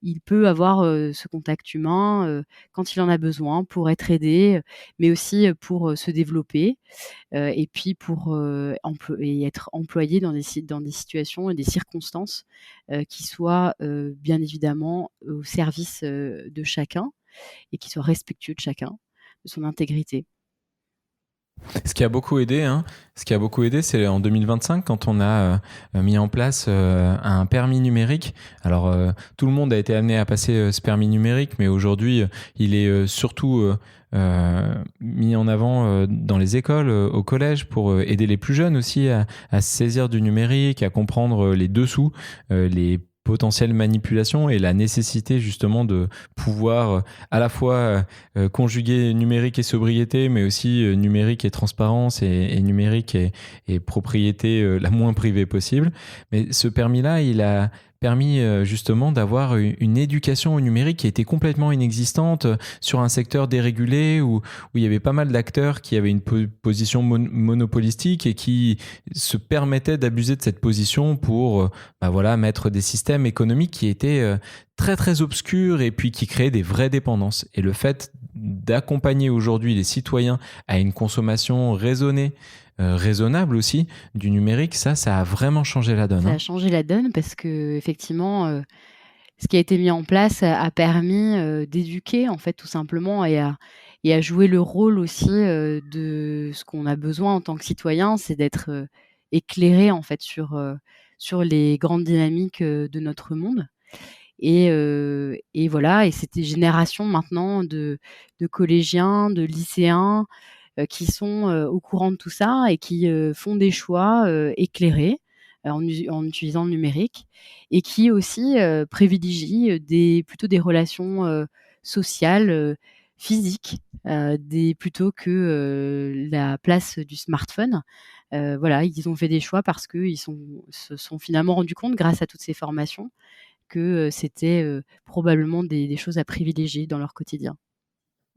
Speaker 2: il peut avoir, ce contact humain, quand il en a besoin pour être aidé, mais aussi, pour, se développer, et puis pour, être employé déployer dans des situations et des circonstances, qui soient, bien évidemment au service, de chacun et qui soient respectueux de chacun, de son intégrité.
Speaker 1: Ce qui a beaucoup aidé, hein, c'est en 2025 quand on a mis en place un permis numérique. Alors, tout le monde a été amené à passer ce permis numérique, mais aujourd'hui, il est surtout mis en avant dans les écoles, au collège, pour aider les plus jeunes aussi à se saisir du numérique, à comprendre les dessous, les potentielles manipulations et la nécessité justement de pouvoir à la fois conjuguer numérique et sobriété, mais aussi numérique et transparence et numérique et propriété la moins privée possible. Mais ce permis-là, il a permis justement d'avoir une éducation au numérique qui était complètement inexistante sur un secteur dérégulé où il y avait pas mal d'acteurs qui avaient une position monopolistique et qui se permettaient d'abuser de cette position pour voilà, mettre des systèmes économiques qui étaient très très obscurs et puis qui créaient des vraies dépendances. Et le fait d'accompagner aujourd'hui les citoyens à une consommation raisonnée, raisonnable aussi du numérique, ça a vraiment changé la donne.
Speaker 2: Ça a changé la donne parce qu'effectivement, ce qui a été mis en place a permis, d'éduquer en fait tout simplement et à jouer le rôle aussi, de ce qu'on a besoin en tant que citoyen, c'est d'être, éclairé en fait sur les grandes dynamiques, de notre monde et voilà et c'est des générations maintenant de collégiens, de lycéens, qui sont, au courant de tout ça et qui, font des choix, éclairés, en utilisant le numérique et qui aussi, privilégient, plutôt des relations, sociales, physiques, plutôt que, la place du smartphone. Voilà, ils ont fait des choix parce qu'ils se sont finalement rendus compte grâce à toutes ces formations que, c'était, probablement des choses à privilégier dans leur quotidien.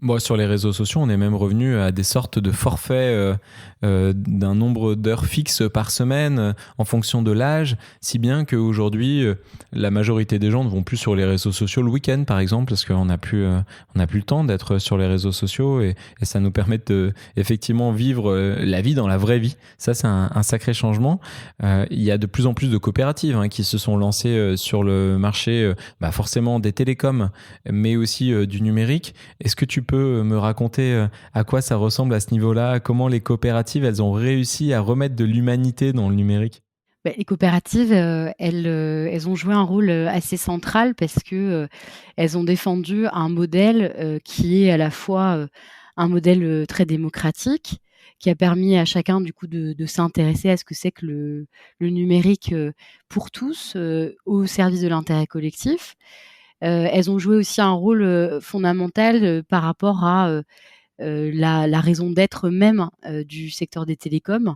Speaker 1: Bon, sur les réseaux sociaux, on est même revenu à des sortes de forfaits d'un nombre d'heures fixes par semaine en fonction de l'âge, si bien qu'aujourd'hui, la majorité des gens ne vont plus sur les réseaux sociaux le week-end, par exemple, parce qu'on n'a plus, on n'a plus le temps d'être sur les réseaux sociaux et ça nous permet de effectivement vivre la vie dans la vraie vie. Ça, c'est un sacré changement. Il y a de plus en plus de coopératives qui se sont lancées sur le marché, forcément des télécoms, mais aussi du numérique. Est-ce que tu peux me raconter à quoi ça ressemble à ce niveau-là? Comment les coopératives, elles ont réussi à remettre de l'humanité dans le numérique?
Speaker 2: Les coopératives, elles ont joué un rôle, assez central parce que, elles ont défendu un modèle, qui est à la fois, un modèle, très démocratique, qui a permis à chacun du coup de s'intéresser à ce que c'est que le numérique, pour tous, au service de l'intérêt collectif. Elles ont joué aussi un rôle, fondamental, par rapport à, la raison d'être même, du secteur des télécoms.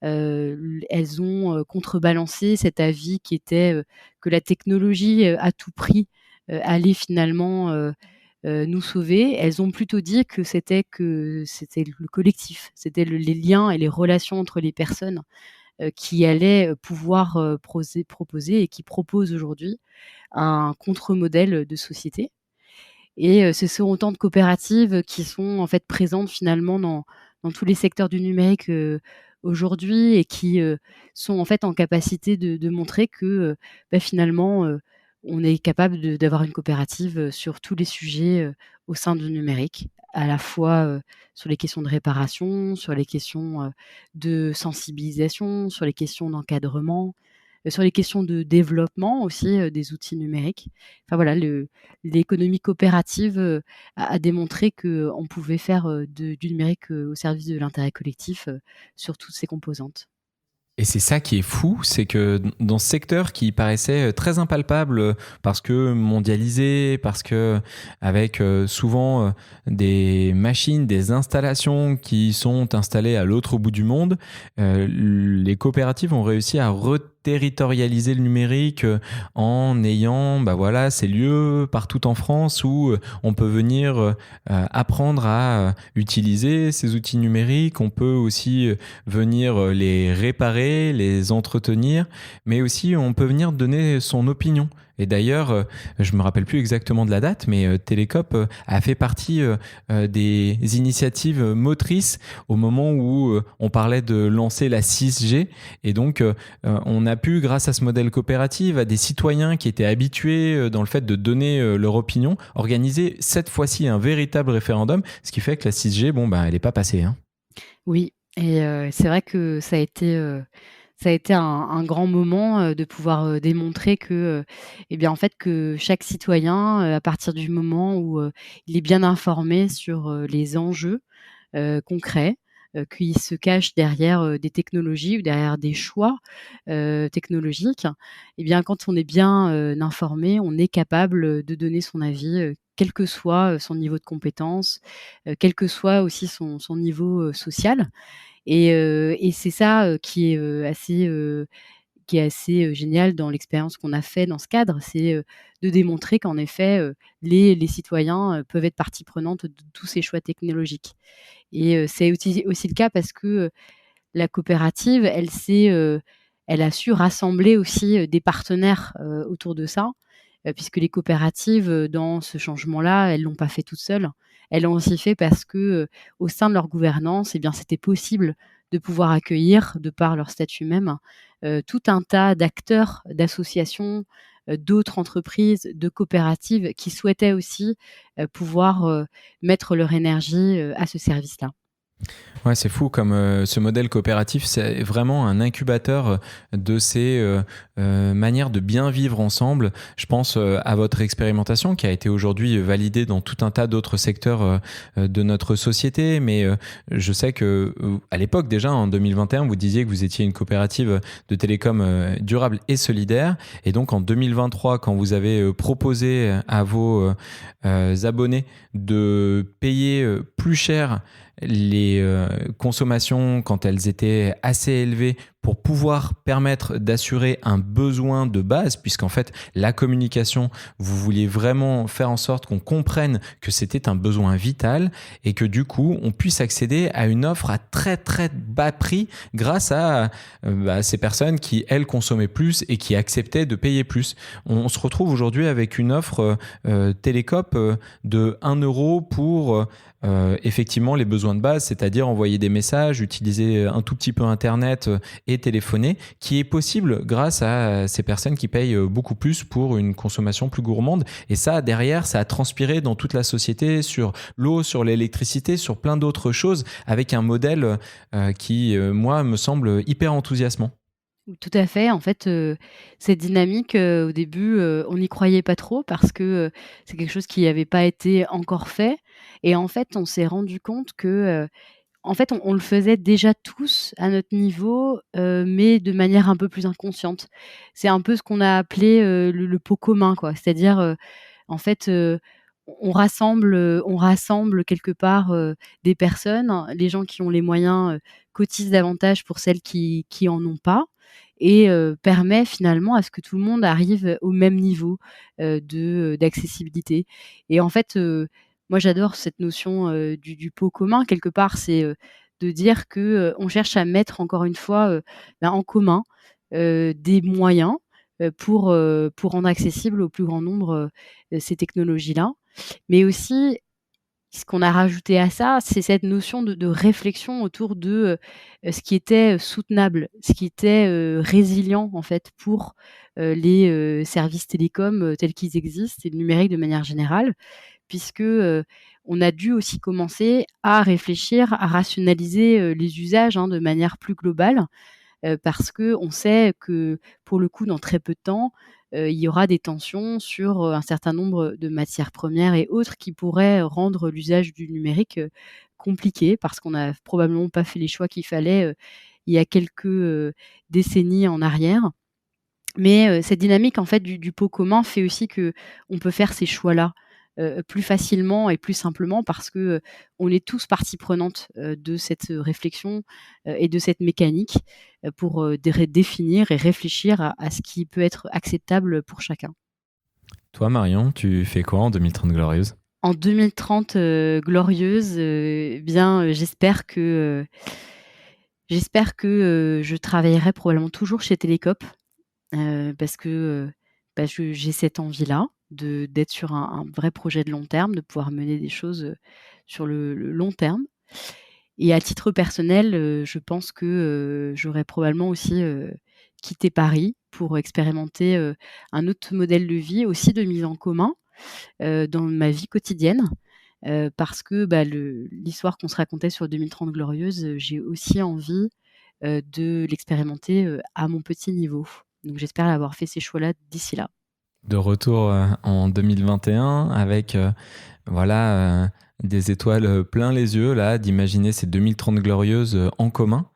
Speaker 2: Elles ont, contrebalancé cet avis qui était, que la technologie, à tout prix, allait finalement, nous sauver. Elles ont plutôt dit que c'était le collectif, c'était les liens et les relations entre les personnes, qui allaient, pouvoir, proposer et qui proposent aujourd'hui un contre-modèle de société et ce sont autant de coopératives qui sont en fait présentes finalement dans tous les secteurs du numérique, aujourd'hui et qui, sont en fait en capacité de montrer que, finalement, on est capable d'avoir une coopérative, sur tous les sujets, au sein du numérique. À la fois, sur les questions de réparation, sur les questions, de sensibilisation, sur les questions d'encadrement, sur les questions de développement aussi, des outils numériques. Enfin voilà, l'économie coopérative, a démontré qu'on pouvait faire, du numérique, au service de l'intérêt collectif, sur toutes ses composantes.
Speaker 1: Et c'est ça qui est fou, c'est que dans ce secteur qui paraissait très impalpable parce que mondialisé, parce que avec souvent des machines, des installations qui sont installées à l'autre bout du monde, les coopératives ont réussi à reterritorialiser le numérique en ayant voilà, ces lieux partout en France où on peut venir apprendre à utiliser ces outils numériques, on peut aussi venir les réparer, les entretenir, mais aussi on peut venir donner son opinion. Et d'ailleurs, je me rappelle plus exactement de la date, mais Télécope a fait partie des initiatives motrices au moment où on parlait de lancer la 6G. Et donc, on a pu, grâce à ce modèle coopératif, à des citoyens qui étaient habitués dans le fait de donner leur opinion, organiser cette fois-ci un véritable référendum, ce qui fait que la 6G, bon, bah, elle n'est pas passée, hein.
Speaker 2: Oui et c'est vrai que ça a été un grand moment, de pouvoir, démontrer que, et bien, en fait, que chaque citoyen, à partir du moment où, il est bien informé sur, les enjeux, concrets, qui se cachent derrière, des technologies ou derrière des choix, technologiques, et bien, quand on est bien, informé, on est capable, de donner son avis, quel que soit, son niveau de compétence, quel que soit aussi son niveau, social et c'est ça, qui est assez, génial dans l'expérience qu'on a fait dans ce cadre. C'est, de démontrer qu'en effet, les citoyens, peuvent être partie prenante de tous ces choix technologiques et c'est aussi le cas parce que, la coopérative, elle a su rassembler aussi, des partenaires, autour de ça, puisque les coopératives, dans ce changement-là, elles l'ont pas fait toutes seules. Elles l'ont aussi fait parce que, au sein de leur gouvernance, eh bien, c'était possible de pouvoir accueillir, de par leur statut même, tout un tas d'acteurs, d'associations, d'autres entreprises, de coopératives qui souhaitaient aussi, pouvoir, mettre leur énergie, à ce service-là.
Speaker 1: Ouais, c'est fou comme ce modèle coopératif, c'est vraiment un incubateur de ces manières de bien vivre ensemble. Je pense à votre expérimentation qui a été aujourd'hui validée dans tout un tas d'autres secteurs de notre société. Mais je sais que à l'époque déjà, en 2021, vous disiez que vous étiez une coopérative de télécom durable et solidaire. Et donc en 2023, quand vous avez proposé à vos abonnés de payer plus cher les consommations quand elles étaient assez élevées pour pouvoir permettre d'assurer un besoin de base, puisqu'en fait, la communication, vous vouliez vraiment faire en sorte qu'on comprenne que c'était un besoin vital et que du coup, on puisse accéder à une offre à très très bas prix grâce à ces personnes qui, elles, consommaient plus et qui acceptaient de payer plus. On se retrouve aujourd'hui avec une offre Télécope de 1 euro pour effectivement les besoins de base, c'est-à-dire envoyer des messages, utiliser un tout petit peu Internet et téléphoner, qui est possible grâce à ces personnes qui payent beaucoup plus pour une consommation plus gourmande. Et ça, derrière, ça a transpiré dans toute la société sur l'eau, sur l'électricité, sur plein d'autres choses, avec un modèle qui, moi, me semble hyper enthousiasmant.
Speaker 2: Tout à fait. En fait, cette dynamique, au début, on n'y croyait pas trop parce que, c'est quelque chose qui n'avait pas été encore fait et en fait, on s'est rendu compte que, en fait, on le faisait déjà tous à notre niveau, mais de manière un peu plus inconsciente. C'est un peu ce qu'on a appelé, le pot commun, quoi. C'est-à-dire, en fait, on rassemble quelque part, des personnes. Les gens qui ont les moyens, cotisent davantage pour celles qui en ont pas et permet finalement à ce que tout le monde arrive au même niveau, d'accessibilité et en fait, moi j'adore cette notion, du pot commun. Quelque part, c'est, de dire que, on cherche à mettre encore une fois, en commun, des moyens, pour rendre accessible au plus grand nombre, ces technologies-là. Mais aussi, ce qu'on a rajouté à ça, c'est cette notion de réflexion autour de, ce qui était, soutenable, ce qui était, résilient en fait pour, les, services télécoms, tels qu'ils existent et le numérique de manière générale. Puisque, on a dû aussi commencer à réfléchir, à rationaliser, les usages, hein, de manière plus globale. Parce qu'on sait que, pour le coup, dans très peu de temps, il y aura des tensions sur, un certain nombre de matières premières et autres qui pourraient rendre l'usage du numérique, compliqué parce qu'on n'a probablement pas fait les choix qu'il fallait, il y a quelques, décennies en arrière. Mais, cette dynamique en fait du pot commun fait aussi qu'on peut faire ces choix-là, plus facilement et plus simplement parce que, on est tous partie prenante, de cette, réflexion, et de cette mécanique, pour, définir et réfléchir à ce qui peut être acceptable pour chacun.
Speaker 1: Toi, Marion, tu fais quoi en 2030 Glorieuse?
Speaker 2: En 2030, glorieuse, bien, j'espère que, je travaillerai probablement toujours chez Télécope, parce que, j'ai cette envie-là d'être sur un vrai projet de long terme, de pouvoir mener des choses, sur le long terme. Et à titre personnel, je pense que, j'aurais probablement aussi, quitté Paris pour expérimenter, un autre modèle de vie, aussi de mise en commun, dans ma vie quotidienne. Parce que, l'histoire qu'on se racontait sur 2030 glorieuses, j'ai aussi envie, de l'expérimenter, à mon petit niveau. Donc j'espère avoir fait ces choix-là d'ici là.
Speaker 1: De retour en 2021 avec voilà, des étoiles plein les yeux là, d'imaginer ces 2030 glorieuses en commun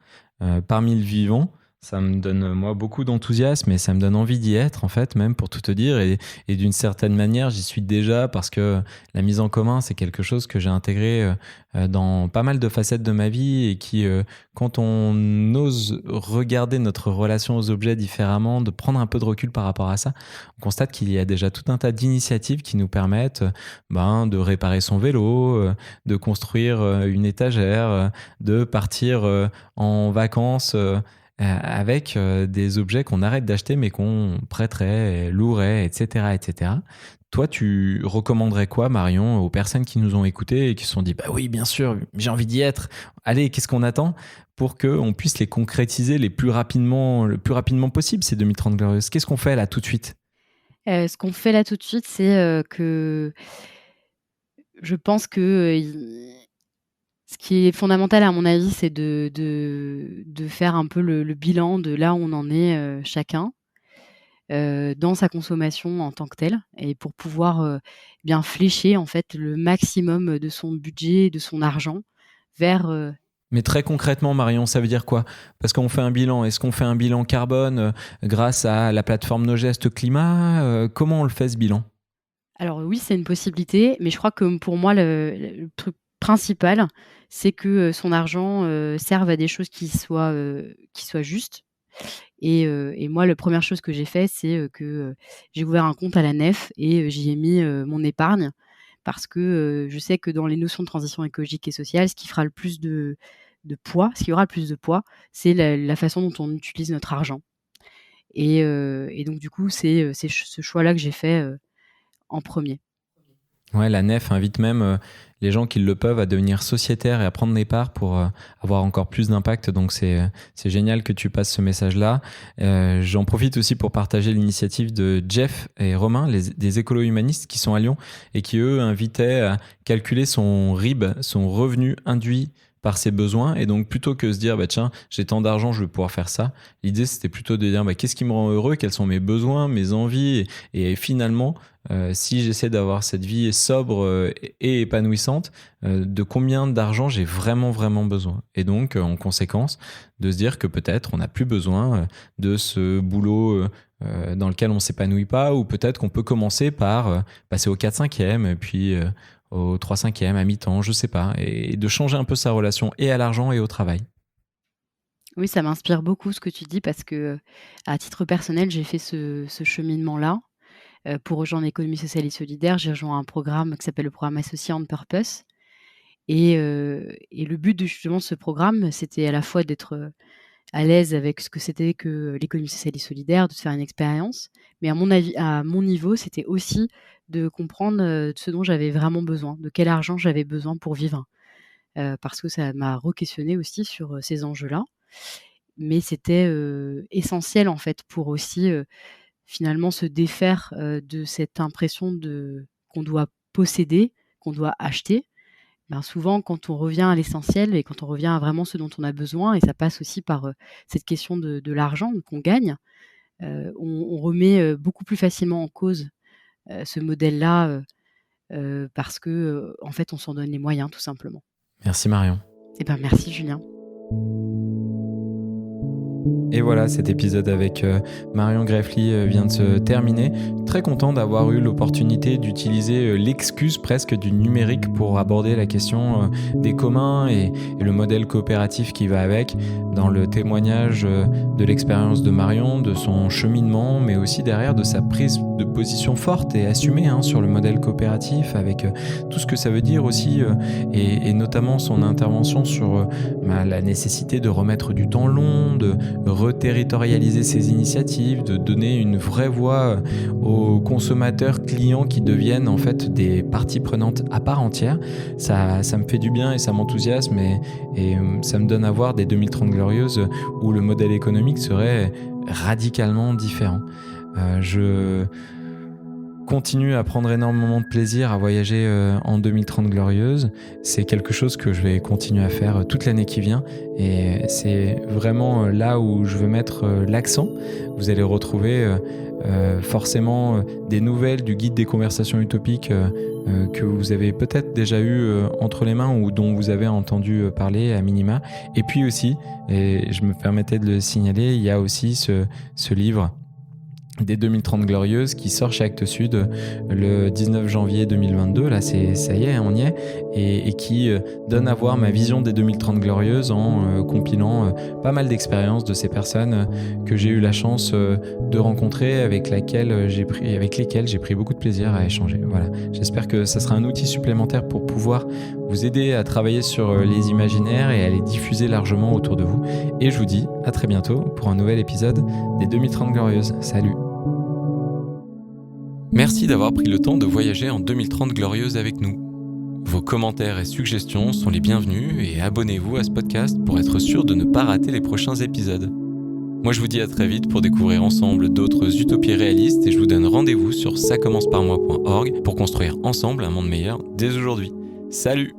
Speaker 1: parmi le vivant. Ça me donne moi beaucoup d'enthousiasme et ça me donne envie d'y être en fait, même pour tout te dire. Et d'une certaine manière, j'y suis déjà parce que la mise en commun, c'est quelque chose que j'ai intégré dans pas mal de facettes de ma vie et qui, quand on ose regarder notre relation aux objets différemment, de prendre un peu de recul par rapport à ça, on constate qu'il y a déjà tout un tas d'initiatives qui nous permettent de réparer son vélo, de construire une étagère, de partir en vacances avec des objets qu'on arrête d'acheter mais qu'on prêterait, louerait, etc., etc. Toi, tu recommanderais quoi, Marion, aux personnes qui nous ont écoutés et qui se sont dit « Bah oui, bien sûr, j'ai envie d'y être. Allez, qu'est-ce qu'on attend ?» pour qu'on puisse les concrétiser le plus rapidement possible, ces 2030 glorieuses. Qu'est-ce qu'on fait là tout de suite ?
Speaker 2: Ce qu'on fait là tout de suite, c'est, que je pense que, ce qui est fondamental à mon avis, c'est de faire un peu le bilan de là où on en est, chacun, dans sa consommation en tant que telle et pour pouvoir, bien flécher en fait le maximum de son budget, de son argent vers,
Speaker 1: Mais très concrètement, Marion, ça veut dire quoi ? Parce qu'on fait un bilan. Est-ce qu'on fait un bilan carbone grâce à la plateforme Nos Gestes Climat ? Comment on le fait, ce bilan ?
Speaker 2: alors oui, c'est une possibilité, mais je crois que pour moi le truc principal, c'est que, son argent, serve à des choses qui soient justes. Et moi, la première chose que j'ai fait, c'est, que, j'ai ouvert un compte à la Nef et j'y ai mis, mon épargne parce que, je sais que dans les notions de transition écologique et sociale, ce qui fera le plus de poids, ce qui aura le plus de poids, c'est la façon dont on utilise notre argent. Et donc du coup, c'est ce choix-là que j'ai fait, en premier.
Speaker 1: Ouais, la nef invite même les gens qui le peuvent à devenir sociétaires et à prendre des parts pour avoir encore plus d'impact. Donc c'est génial que tu passes ce message-là. J'en profite aussi pour partager l'initiative de Jeff et Romain, des écolos humanistes qui sont à Lyon et qui eux invitaient à calculer son RIB, son revenu induit par ses besoins. Et donc plutôt que se dire tiens, j'ai tant d'argent, je vais pouvoir faire ça, l'idée c'était plutôt de dire qu'est-ce qui me rend heureux, quels sont mes besoins, mes envies, et finalement si j'essaie d'avoir cette vie sobre et épanouissante, de combien d'argent j'ai vraiment vraiment besoin. Et donc en conséquence de se dire que peut-être on n'a plus besoin de ce boulot dans lequel on s'épanouit pas, ou peut-être qu'on peut commencer par passer au 4/5e, puis au 3/5e, à mi-temps, je sais pas, et de changer un peu sa relation et à l'argent et au travail.
Speaker 2: Oui, ça m'inspire beaucoup ce que tu dis parce que, à titre personnel, j'ai fait ce cheminement-là. Pour rejoindre l'économie sociale et solidaire, j'ai rejoint un programme qui s'appelle le programme Associé on Purpose et le but de justement ce programme, c'était à la fois d'être, à l'aise avec ce que c'était que l'économie sociale et solidaire, de se faire une expérience, mais à mon niveau, c'était aussi de comprendre, ce dont j'avais vraiment besoin, de quel argent j'avais besoin pour vivre. Parce que ça m'a requestionnée aussi sur, ces enjeux-là. Mais c'était, essentiel en fait pour aussi, finalement se défaire, de cette impression qu'on doit posséder, qu'on doit acheter. Souvent quand on revient à l'essentiel et quand on revient à vraiment ce dont on a besoin et ça passe aussi par, cette question de l'argent qu'on gagne, on remet, beaucoup plus facilement en cause, ce modèle-là, parce que, en fait, on s'en donne les moyens tout simplement.
Speaker 1: Merci Marion.
Speaker 2: Merci Julien.
Speaker 1: Et voilà, cet épisode avec Marion Greffly vient de se terminer. Très content d'avoir eu l'opportunité d'utiliser l'excuse presque du numérique pour aborder la question des communs et le modèle coopératif qui va avec, dans le témoignage de l'expérience de Marion, de son cheminement, mais aussi derrière de sa prise de position forte et assumée sur le modèle coopératif, avec tout ce que ça veut dire aussi, et notamment son intervention sur la nécessité de remettre du temps long, reterritorialiser ces initiatives, de donner une vraie voix aux consommateurs, clients qui deviennent en fait des parties prenantes à part entière. Ça me fait du bien et ça m'enthousiasme et ça me donne à voir des 2030 glorieuses où le modèle économique serait radicalement différent. Je continue à prendre énormément de plaisir à voyager en 2030 glorieuse. C'est quelque chose que je vais continuer à faire toute l'année qui vient et c'est vraiment là où je veux mettre l'accent. Vous allez retrouver forcément des nouvelles du guide des conversations utopiques que vous avez peut-être déjà eu entre les mains ou dont vous avez entendu parler à minima. Et puis aussi, et je me permettais de le signaler, il y a aussi ce livre des 2030 glorieuses qui sort chez Actes Sud le 19 janvier 2022, là ça y est, on y est, et qui donne à voir ma vision des 2030 glorieuses en compilant pas mal d'expériences de ces personnes que j'ai eu la chance de rencontrer, avec lesquelles j'ai pris beaucoup de plaisir à échanger. Voilà. J'espère que ça sera un outil supplémentaire pour pouvoir vous aider à travailler sur les imaginaires et à les diffuser largement autour de vous. Et je vous dis à très bientôt pour un nouvel épisode des 2030 glorieuses. Salut! Merci d'avoir pris le temps de voyager en 2030 glorieuse avec nous. Vos commentaires et suggestions sont les bienvenus et abonnez-vous à ce podcast pour être sûr de ne pas rater les prochains épisodes. Moi je vous dis à très vite pour découvrir ensemble d'autres utopies réalistes et je vous donne rendez-vous sur ça commence par moi.org pour construire ensemble un monde meilleur dès aujourd'hui. Salut!